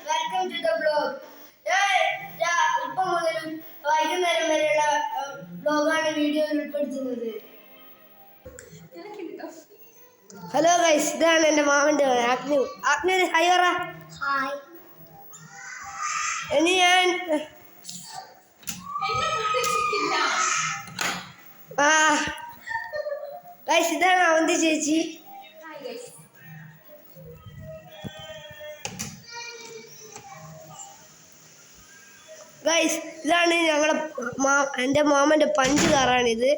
Welcome to the blog. ഇപ്പം മുതൽ വൈകുന്നേരം വരെയുള്ള ബ്ലോഗാണ് വീഡിയോയിൽ ഉൾപ്പെടുത്തുന്നത്. ഹലോ ഗൈസ്, ഇതാണ് എൻ്റെ മാമൻ്റെ ആഗ്നു. ആഗ്നു ഹായ് പറ. ഹായ്. ഇനി ഞാൻ ഗൈസ് ഇതാണ് അവന്തി ചേച്ചി. ഗൈസ് ഇതാണ് എൻ്റെ മാമൻ്റെ പഞ്ച് കാറാണിത്.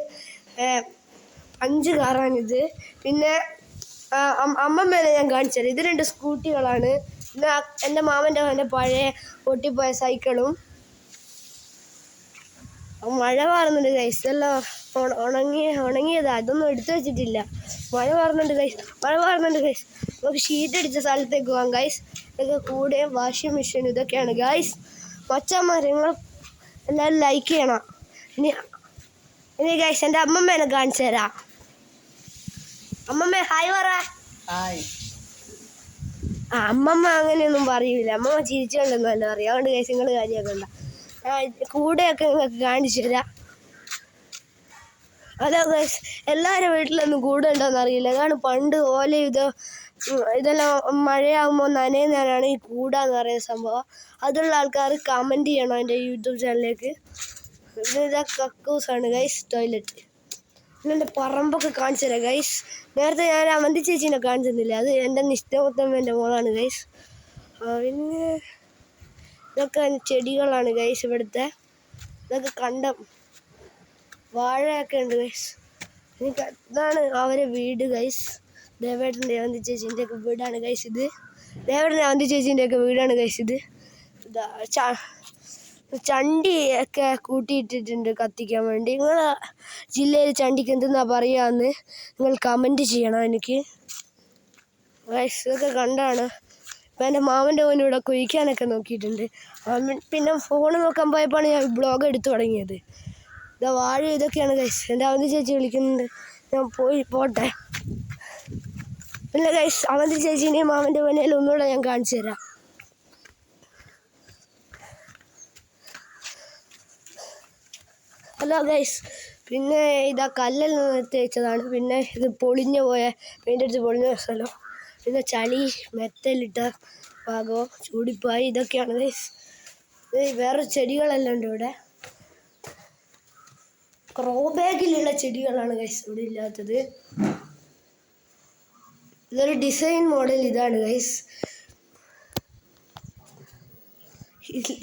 പിന്നെ അമ്മമ്മേനെ ഞാൻ കാണിച്ചത്. ഇത് 2 സ്കൂട്ടികളാണ്. പിന്നെ എൻ്റെ മാമൻ്റെ പഴയ പൊട്ടിപ്പോയ സൈക്കിളും. മഴ പാറുന്നുണ്ട് ഗൈസ്. ഇതെല്ലാം ഉണങ്ങിയതാ. ഇതൊന്നും എടുത്തു വെച്ചിട്ടില്ല. മഴ പാറുന്നുണ്ട് ഗൈസ്. നമുക്ക് ഷീറ്റ് അടിച്ച സ്ഥലത്തേക്ക് പോകാം ഗൈസ്. ഇതൊക്കെ കൂടെ വാഷിംഗ് മെഷീൻ ഇതൊക്കെയാണ് ഗൈസ്. മച്ചന്മാർ നിങ്ങൾ എല്ലാവരും ലൈക്ക് ചെയ്യണം. ഇനി ഗൈസ് എൻ്റെ അമ്മമ്മേനെ കാണിച്ചു തരാം. അമ്മമ്മ ഹായ് പറ. ഹായ്. അമ്മമ്മ അങ്ങനെയൊന്നും പറയൂല. അമ്മമ്മ ചിരിച്ചുകൊണ്ടൊന്നുമല്ല പറയും. അതുകൊണ്ട് ഗൈസ് നിങ്ങൾ കാര്യമൊക്കെ ഉണ്ടാ കൂടെയൊക്കെ നിങ്ങൾക്ക് കാണിച്ചു തരാം. ഹലോ ഗൈസ്, എല്ലാവരും വീട്ടിലൊന്നും കൂടെ ഉണ്ടോയെന്ന് അറിയില്ല. അതാണ് പണ്ട് ഓല ഇതെല്ലാം മഴയാകുമ്പോൾ നനയുന്നതിനാണ് ഈ കൂടാന്ന് പറയുന്ന സംഭവം. അതുള്ള ആൾക്കാർ കമൻറ്റ് ചെയ്യണം എൻ്റെ യൂട്യൂബ് ചാനലിലേക്ക്. ഇതാ കക്കൂസാണ് ഗൈസ്, ടോയ്ലറ്റ്. പിന്നെ എൻ്റെ പറമ്പൊക്കെ കാണിച്ചു തരാം ഗൈസ്. നേരത്തെ ഞാൻ അവന്തി ചേച്ചീനെ കാണിച്ചു തന്നില്ല. അത് എൻ്റെ നിശ്ചയമുത്തമ്മേൻ്റെ മോളാണ് ഗൈസ്. പിന്നെ ഇതൊക്കെ ചെടികളാണ് ഗൈസ്. ഇതൊക്കെ കണ്ടം വാഴയൊക്കെ ഉണ്ട് ഗൈസ്. ഇതാണ് അവരെ വീട് ഗൈസ്. ദേവേട്ടൻ്റെ അവന്തി ചേച്ചീൻ്റെ ഒക്കെ വീടാണ് ഗൈസ് ഇത്. ദേവേട്ടൻ്റെ അവന്തി ചേച്ചീൻ്റെ ഒക്കെ വീടാണ് ഗൈസ് ഇത്. ചണ്ടിയൊക്കെ കൂട്ടിയിട്ടിട്ടുണ്ട് കത്തിക്കാൻ വേണ്ടി. നിങ്ങളെ ജില്ലയിൽ ചണ്ടിക്ക് എന്തെന്നാ പറയാമെന്ന് നിങ്ങൾ കമൻറ്റ് ചെയ്യണം എനിക്ക് ഗൈസ്. ഇതൊക്കെ കണ്ടാണ്. ഇപ്പം എൻ്റെ മാമൻ്റെ മോൻ ഇവിടെ കുഴിക്കാനൊക്കെ നോക്കിയിട്ടുണ്ട്. പിന്നെ ഫോൺ നോക്കാൻ പോയപ്പോഴാണ് ഞാൻ ബ്ലോഗ് എടുത്തു തുടങ്ങിയത്. ഇതാ വാഴ ഇതൊക്കെയാണ് ഗൈസ്. എൻ്റെ അവന്തി ചേച്ചി വിളിക്കുന്നുണ്ട്, ഞാൻ പോട്ടെ. പിന്നെ ഗൈസ് അവന്തി ചേച്ചീനെയും മാമൻ്റെ മോനെയും ഒന്നുകൂടെ ഞാൻ കാണിച്ചു തരാം. ഹലോ ഗൈസ്, പിന്നെ ഇതാ കല്ലെല്ലാം നിർത്തി വെച്ചതാണ്. പിന്നെ ഇത് പൊളിഞ്ഞു പോയ പെയിൻ്റ് അടിച്ച് പൊളിഞ്ഞ സ്ഥലം. പിന്നെ ചളി മെത്തലിട്ട ഭാഗവും ചൂടിപ്പായി ഇതൊക്കെയാണ് ഗൈസ്. വേറെ ചെടികളെല്ലാം ഉണ്ട് ഇവിടെ. ക്രോ ബാഗിലുള്ള ചെടികളാണ് ഗൈസ് ഇവിടെ ഇല്ലാത്തത്. ഇതൊരു ഡിസൈൻ മോഡൽ ഇതാണ് ഗൈസ്.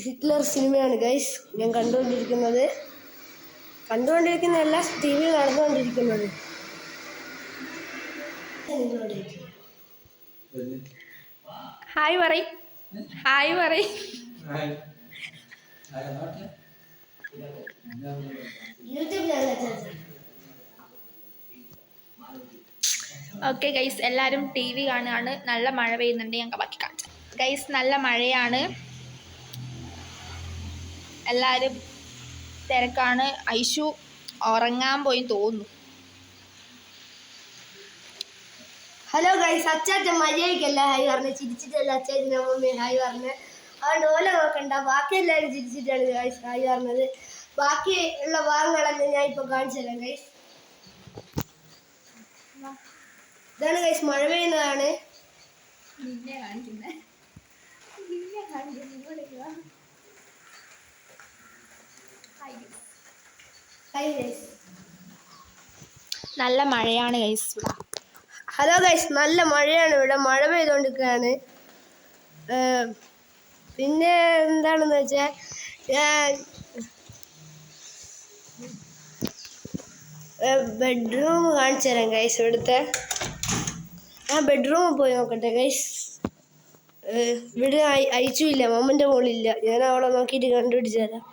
ഹിറ്റ്ലർ സിനിമയാണ് ഗൈസ് ഞാൻ കണ്ടുകൊണ്ടിരിക്കുന്നത്. എല്ലാ ടി വിയിൽ നടന്നുകൊണ്ടിരിക്കുന്നത്. ഹായ് പറയ്. ഓക്കെ ഗൈസ്, എല്ലാവരും TV കാണുകയാണ്. നല്ല മഴ പെയ്യുന്നുണ്ട്. ഞങ്ങൾക്ക് ബാക്കി കാണിച്ചു ഗൈസ്. നല്ല മഴയാണ്, എല്ലാവരും തിരക്കാണ്. ഐഷു ഉറങ്ങാൻ പോയി തോന്നുന്നു. ഹലോ ഗൈസ്, അച്ചാച്ചൻ മര്യാദയ്ക്കല്ല ഹായ് പറഞ്ഞ്, ചിരിച്ചിട്ടല്ല അച്ചാച്ചൻ്റെ അമ്മമ്മ ഹായ് പറഞ്ഞ്. അതുകൊണ്ട് ഓല നോക്കണ്ട, ബാക്കി എല്ലാവരും ചിരിച്ചിട്ടാണ് ഗൈസ് ഹായ് പറഞ്ഞത്. ബാക്കി ഉള്ള ഭാഗങ്ങളെല്ലാം ഞാൻ ഇപ്പോൾ കാണിച്ചു തരാം ഗൈസ്. ഇതാണ് ഗൈസ് മഴ പെയ്യുന്നതാണ്. നല്ല മഴയാണ് ഗൈസ്. ഹലോ ഗൈസ്, നല്ല മഴയാണ് ഇവിടെ. മഴ പെയ്തുകൊണ്ടിരിക്കുകയാണ്. പിന്നെ എന്താണെന്ന് വെച്ചാൽ ഞാൻ ബെഡ്റൂം കാണിച്ചു തരാം ഗൈസ്. ഇവിടുത്തെ ഞാൻ ബെഡ്റൂമിൽ പോയി നോക്കട്ടെ ഗൈസ്. ഇവിടെ അയച്ചുമില്ല, മമ്മൻ്റെ മോളില്ല. ഞാൻ അവളെ നോക്കിയിട്ട് കണ്ടുപിടിച്ചു തരാം.